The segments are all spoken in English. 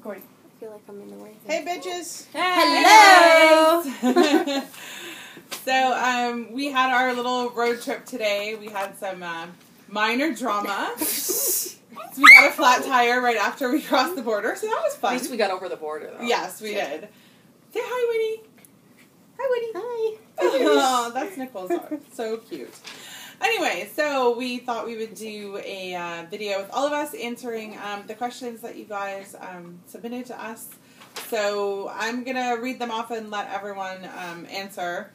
Recording. I feel like I'm in the way. Hey, bitches. Hello. So, we had our little road trip today. We had some minor drama. So we got a flat tire right after we crossed the border, so that was fun. At least we got over the border, though. Yes, we did. Say hi, Winnie. Hi, Winnie. Hi. Oh, that's Nicole's dog. So cute. Anyway, so we thought we would do a video with all of us answering the questions that you guys submitted to us. So I'm going to read them off and let everyone answer.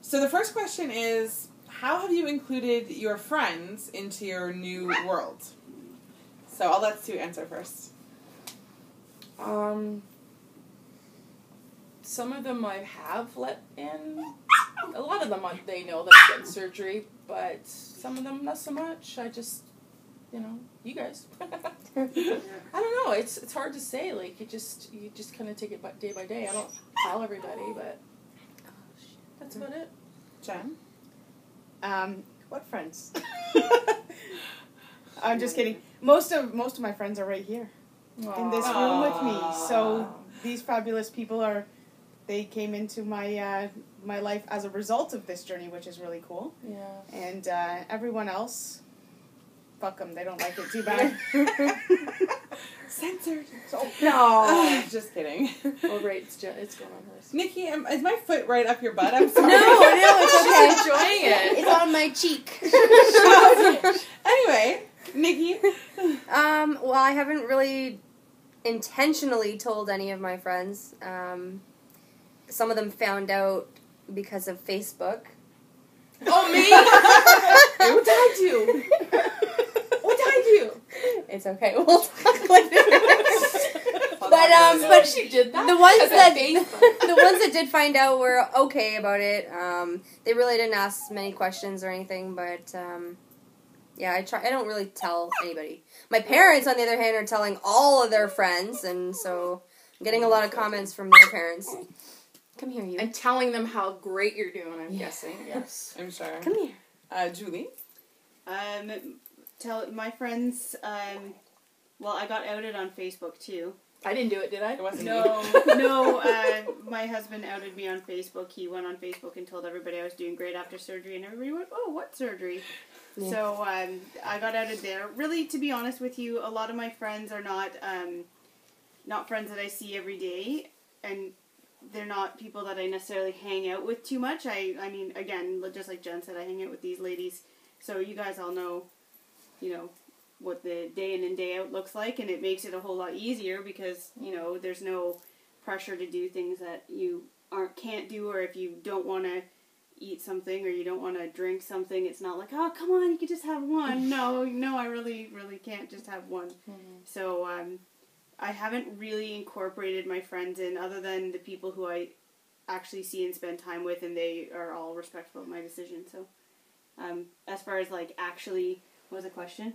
So the first question is, how have you included your friends into your new world? So I'll let Sue answer first. Some of them I have let in. A lot of them, they know that I'm getting surgery, but some of them not so much. I just, you guys. I don't know. It's hard to say. Like, you just kind of take it day by day. I don't tell everybody, but that's about it. Jen? What friends? I'm just kidding. Most of my friends are right here in this room with me. So these fabulous people they came into my my life as a result of this journey, which is really cool. Yeah. And everyone else, fuck them. They don't like it too bad. Censored. No. Just kidding. Oh, right. It's going on hers. Nikki, is my foot right up your butt? I'm sorry. No, it's okay. She's enjoying it. It's on my cheek. Anyway, Nikki. Well, I haven't really intentionally told any of my friends. Some of them found out because of Facebook. Oh, me? What did I do? What did I do? It's okay. We'll talk later. But she did that. The ones that did find out were okay about it. They really didn't ask many questions or anything, but yeah, I don't really tell anybody. My parents, on the other hand, are telling all of their friends, and so I'm getting a lot of comments from their parents. Come here, you. And telling them how great you're doing, I'm guessing. Yes. I'm sure. Come here. Julie? Tell my friends, well, I got outed on Facebook, too. I didn't do it, did I? It wasn't No, my husband outed me on Facebook. He went on Facebook and told everybody I was doing great after surgery, and everybody went, oh, what surgery? Yeah. So, I got outed there. Really, to be honest with you, a lot of my friends are not friends that I see every day, and they're not people that I necessarily hang out with too much. I mean, again, just like Jen said, I hang out with these ladies, so you guys all know, what the day in and day out looks like, and it makes it a whole lot easier because, there's no pressure to do things that you can't do, or if you don't want to eat something or you don't want to drink something, it's not like, oh, come on, you can just have one. No, I really, really can't just have one. Mm-hmm. So, I haven't really incorporated my friends in, other than the people who I actually see and spend time with, and they are all respectful of my decision. So, as far as, actually, what was the question?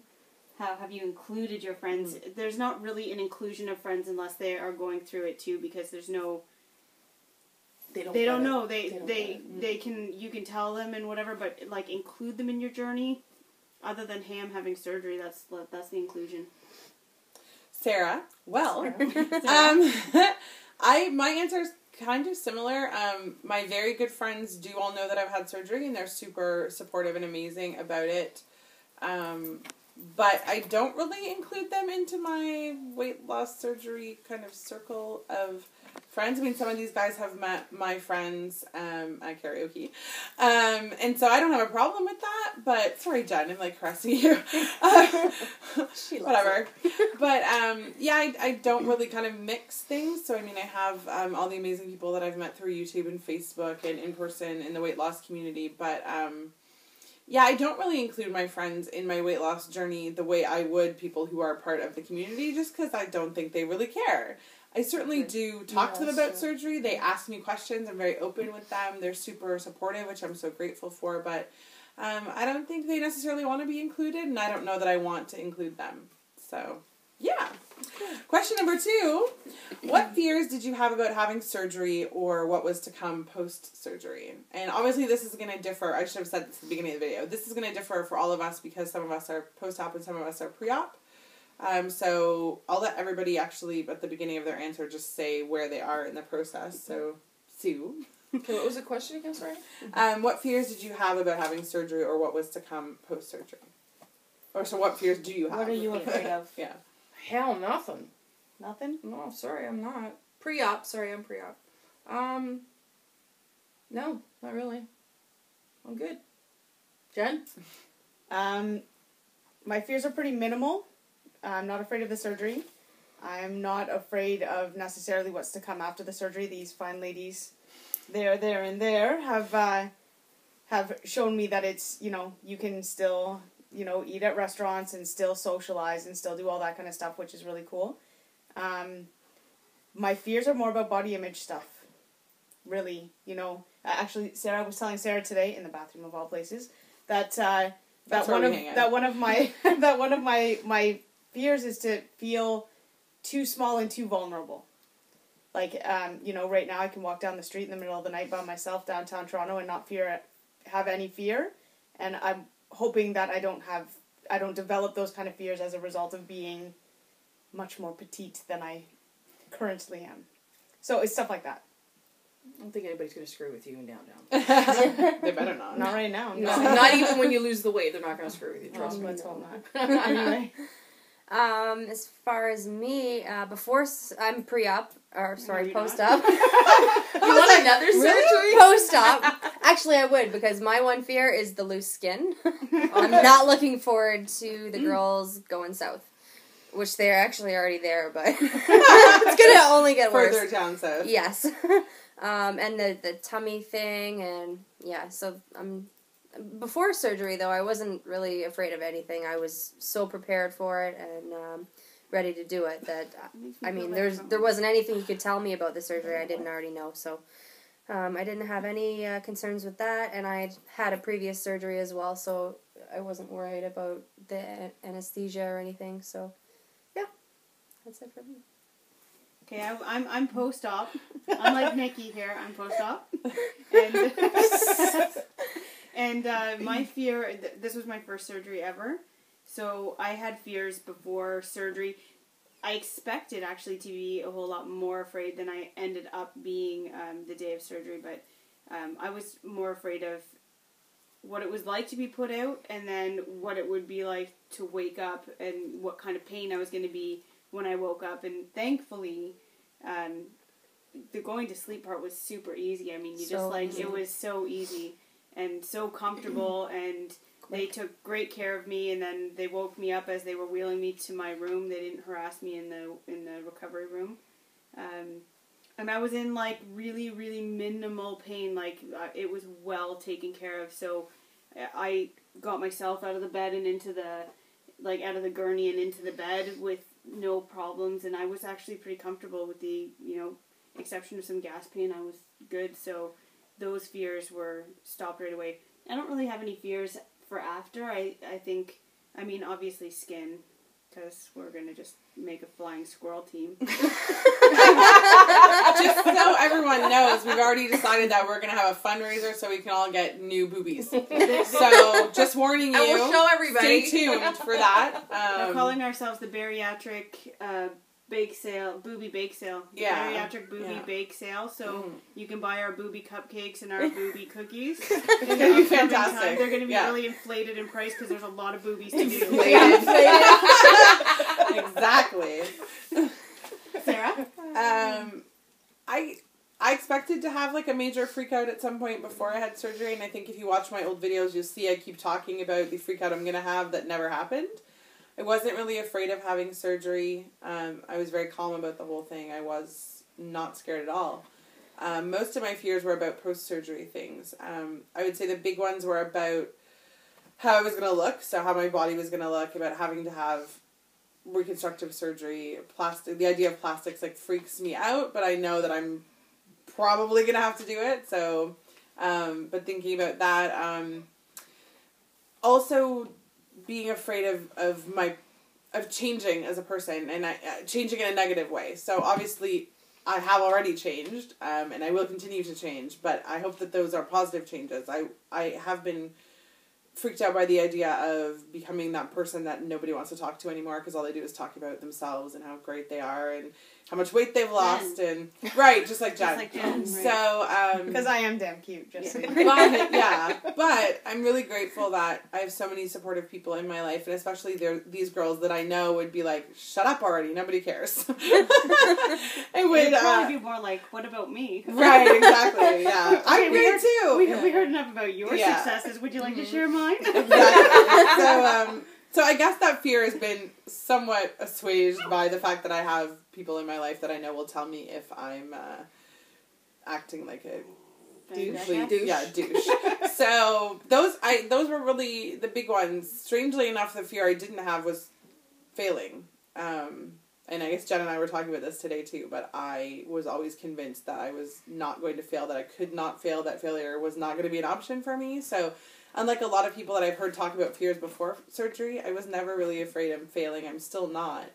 How have you included your friends? Mm-hmm. There's not really an inclusion of friends unless they are going through it, too, because there's no... They don't know. They can, you can tell them and whatever, but, include them in your journey, other than Ham having surgery, that's the inclusion. Sarah. Well, my answer is kind of similar. My very good friends do all know that I've had surgery, and they're super supportive and amazing about it. But I don't really include them into my weight loss surgery kind of circle of friends. I mean, some of these guys have met my friends at karaoke. And so I don't have a problem with that. But, sorry, Jen, I'm caressing you. Whatever. But, yeah, I don't really kind of mix things. So, I mean, I have all the amazing people that I've met through YouTube and Facebook and in person in the weight loss community. But, yeah, I don't really include my friends in my weight loss journey the way I would people who are part of the community, just because I don't think they really care. I certainly do talk to them about surgery. They ask me questions. I'm very open with them. They're super supportive, which I'm so grateful for. But I don't think they necessarily want to be included, and I don't know that I want to include them. So, yeah. Question number 2. What fears did you have about having surgery, or what was to come post-surgery? And obviously this is going to differ. I should have said this at the beginning of the video. This is going to differ for all of us because some of us are post-op and some of us are pre-op. So I'll let everybody actually, at the beginning of their answer, just say where they are in the process. So, Sue. Okay, what was the question again, sorry? What fears did you have about having surgery, or what was to come post-surgery? Or so what fears do you have? What are you afraid of? Yeah. Hell, nothing. Nothing? No, sorry, I'm not. Pre-op, sorry, I'm pre-op. No, not really. I'm good. Jen? My fears are pretty minimal. I'm not afraid of the surgery. I'm not afraid of necessarily what's to come after the surgery. These fine ladies, there, and there, have shown me that it's, you can still, eat at restaurants and still socialize and still do all that kind of stuff, which is really cool. My fears are more about body image stuff. Really, actually, I was telling Sarah today in the bathroom of all places that one of my fears is to feel too small and too vulnerable. Like, right now I can walk down the street in the middle of the night by myself downtown Toronto and not have any fear, and I'm hoping that I don't develop those kind of fears as a result of being much more petite than I currently am. So it's stuff like that. I don't think anybody's going to screw with you in downtown. They better not. Not right now. No, not even when you lose the weight, they're not going to screw with you. Trust me. Let's hope not. Anyway. As far as me, I'm pre-op, or sorry, you're post-op. You want another surgery? Post-op. Actually, I would, because my one fear is the loose skin. I'm not looking forward to the girls going south. Which they're actually already there, but it's gonna only get worse. Further down south. Yes. And the tummy thing, and yeah, so before surgery, though, I wasn't really afraid of anything. I was so prepared for it and ready to do it that, there wasn't anything you could tell me about the surgery I didn't already know, so I didn't have any concerns with that, and I had a previous surgery as well, so I wasn't worried about the anesthesia or anything, so yeah, that's it for me. Okay, I'm post-op. I'm like Nikki here. I'm post-op. And my fear, this was my first surgery ever. So I had fears before surgery. I expected actually to be a whole lot more afraid than I ended up being the day of surgery. But I was more afraid of what it was like to be put out, and then what it would be like to wake up, and what kind of pain I was going to be when I woke up. And thankfully, the going to sleep part was super easy. I mean, it was so easy and so comfortable, and they took great care of me, and then they woke me up as they were wheeling me to my room. They didn't harass me in the recovery room. And I was in, like, really, really minimal pain. Like, it was well taken care of. So I got myself out of the bed and out of the gurney and into the bed with no problems. And I was actually pretty comfortable with the, exception of some gas pain. I was good. So those fears were stopped right away. I don't really have any fears for after. I think, obviously skin, because we're going to just make a flying squirrel team. Just so everyone knows, we've already decided that we're going to have a fundraiser so we can all get new boobies. So, just warning you. I will show everybody. Stay tuned for that. We're calling ourselves the Bariatric Booby Bake Sale. Yeah. Bariatric Booby Bake Sale. So, you can buy our booby cupcakes and our booby cookies. It's going to be fantastic. They're going to be really inflated in price because there's a lot of boobies to do. Exactly. Sarah? I expected to have like a major freak out at some point before I had surgery, and I think if you watch my old videos, you'll see I keep talking about the freak out I'm going to have that never happened. I wasn't really afraid of having surgery. I was very calm about the whole thing. I was not scared at all. Most of my fears were about post-surgery things. I would say the big ones were about how I was going to look, so how my body was going to look, about having to have reconstructive surgery, plastic. The idea of plastics freaks me out, but I know that I'm probably gonna have to do it. So, but thinking about that, also being afraid of changing as a person, and changing in a negative way. So obviously, I have already changed, and I will continue to change. But I hope that those are positive changes. I have been freaked out by the idea of becoming that person that nobody wants to talk to anymore because all they do is talk about themselves and how great they are and how much weight they've lost and right, just like Jen. Right. So because I am damn cute, just but I'm really grateful that I have so many supportive people in my life, and especially these girls that I know would be like, "Shut up already, nobody cares." I would probably be more like, "What about me?" Right, exactly. Yeah, okay, I'm great too. We heard enough about your successes. Would you like to share mine? Exactly. So I guess that fear has been somewhat assuaged by the fact that I have people in my life that I know will tell me if I'm acting like a douche. So those were really the big ones. Strangely enough, the fear I didn't have was failing. And I guess Jen and I were talking about this today too, but I was always convinced that I was not going to fail, that I could not fail, that failure was not going to be an option for me. So unlike a lot of people that I've heard talk about fears before surgery, I was never really afraid of failing. I'm still not.